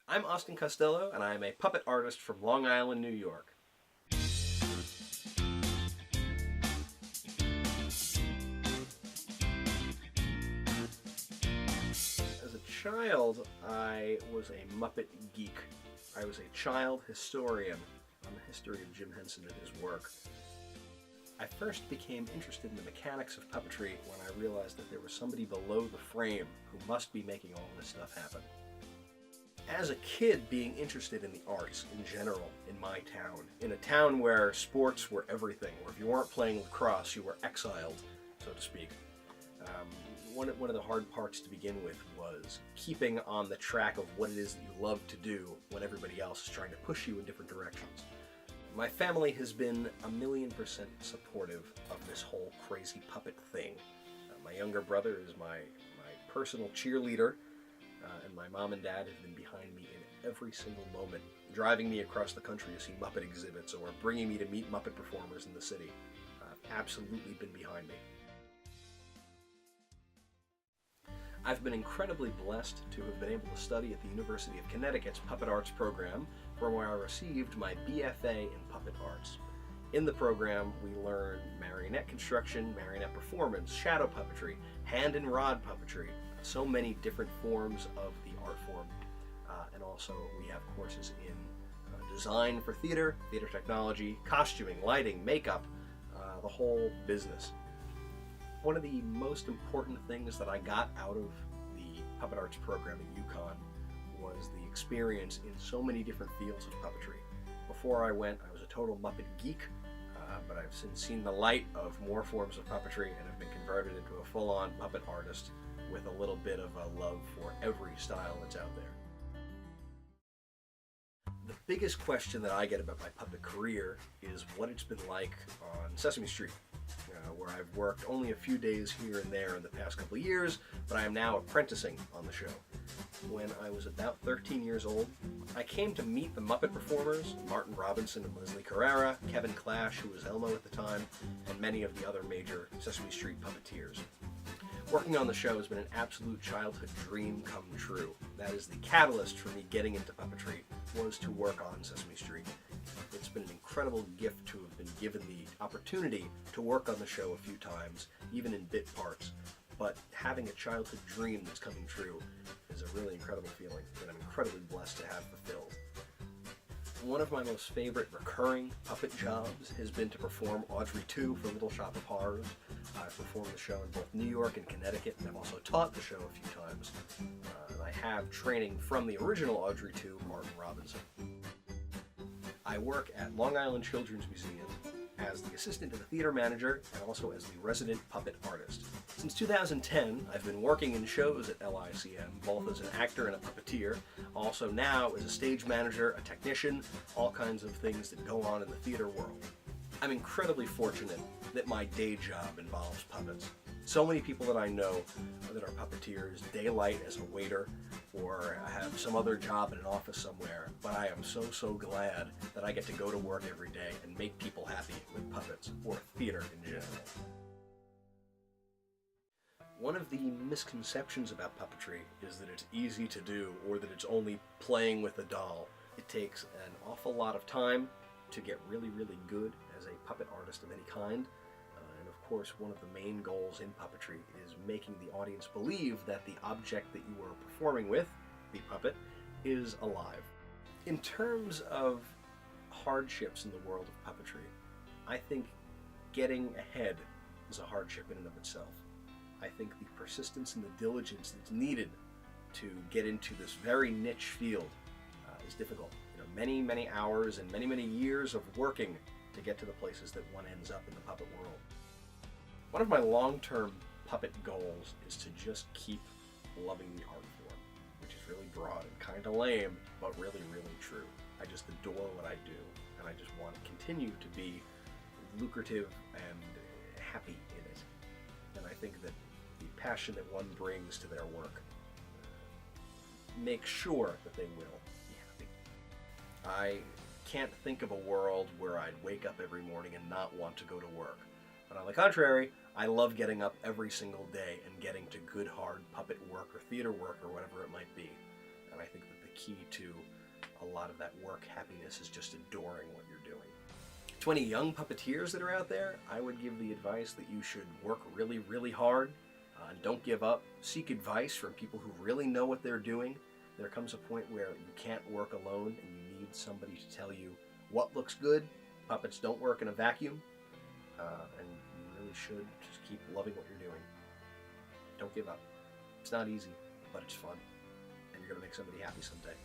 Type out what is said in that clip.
I'm Austin Costello, and I am a puppet artist from Long Island, New York. As a child, I was a Muppet geek. I was a child historian on the history of Jim Henson and his work. I first became interested in the mechanics of puppetry when I realized that there was somebody below the frame who must be making all this stuff happen. As a kid, being interested in the arts in general in my town, in a town where sports were everything, where if you weren't playing lacrosse, you were exiled, so to speak. One of the hard parts to begin with was keeping on the track of what it is that you love to do when everybody else is trying to push you in different directions. My family has been 1,000,000% supportive of this whole crazy puppet thing. My younger brother is my personal cheerleader, and my mom and dad have been behind me in every single moment, driving me across the country to see Muppet exhibits or bringing me to meet Muppet performers in the city. Absolutely been behind me. I've been incredibly blessed to have been able to study at the University of Connecticut's Puppet Arts program, from where I received my BFA in Puppet Arts. In the program, we learn marionette construction, marionette performance, shadow puppetry, hand and rod puppetry, so many different forms of the art form. And also we have courses in design for theater, theater technology, costuming, lighting, makeup, the whole business. One of the most important things that I got out of the Puppet Arts program at UConn was the experience in so many different fields of puppetry. Before I went, I was a total Muppet geek, but I've since seen the light of more forms of puppetry and have been converted into a full-on puppet artist with a little bit of a love for every style that's out there. The biggest question that I get about my puppet career is what it's been like on Sesame Street, where I've worked only a few days here and there in the past couple of years, but I am now apprenticing on the show. When I was about 13 years old, I came to meet the Muppet performers, Martin Robinson and Leslie Carrera, Kevin Clash, who was Elmo at the time, and many of the other major Sesame Street puppeteers. Working on the show has been an absolute childhood dream come true. That is the catalyst for me getting into puppetry, was to work on Sesame Street. It's been an incredible gift to have been given the opportunity to work on the show a few times, even in bit parts. But having a childhood dream that's coming true is a really incredible feeling that I'm incredibly blessed to have fulfilled. One of my most favorite recurring puppet jobs has been to perform Audrey 2 for Little Shop of Horrors. I've performed the show in both New York and Connecticut, and I've also taught the show a few times. And I have training from the original Audrey 2, Martin Robinson. I work at Long Island Children's Museum as the assistant to the theater manager and also as the resident puppet artist. Since 2010, I've been working in shows at LICM, both as an actor and a puppeteer, also now as a stage manager, a technician, all kinds of things that go on in the theater world. I'm incredibly fortunate that my day job involves puppets. So many people that I know that are puppeteers daylight as a waiter or have some other job in an office somewhere, but I am so glad that I get to go to work every day and make people happy with puppets, or theater in general. One of the misconceptions about puppetry is that it's easy to do, or that it's only playing with a doll. It takes an awful lot of time to get really good as a puppet artist of any kind. And of course, one of the main goals in puppetry is making the audience believe that the object that you are performing with, the puppet, is alive. In terms of hardships in the world of puppetry, I think getting ahead is a hardship in and of itself. I think the persistence and the diligence that's needed to get into this very niche field is difficult. Many hours and many years of working to get to the places that one ends up in the puppet world. One of my long-term puppet goals is to just keep loving the art form, which is really broad and kind of lame, but really true. I just adore what I do, and I just want to continue to be lucrative and happy in it. And I think that the passion that one brings to their work makes sure that they will be happy. I can't think of a world where I'd wake up every morning and not want to go to work. But on the contrary, I love getting up every single day and getting to good, hard puppet work or theater work or whatever it might be. And I think that the key to a lot of that work happiness, is just adoring what you're doing. To any young puppeteers that are out there, I would give the advice that you should work really, really hard. And don't give up. Seek advice from people who really know what they're doing. There comes a point where you can't work alone and you need somebody to tell you what looks good. Puppets don't work in a vacuum. And you really should just keep loving what you're doing. Don't give up. It's not easy, but it's fun. And you're going to make somebody happy someday.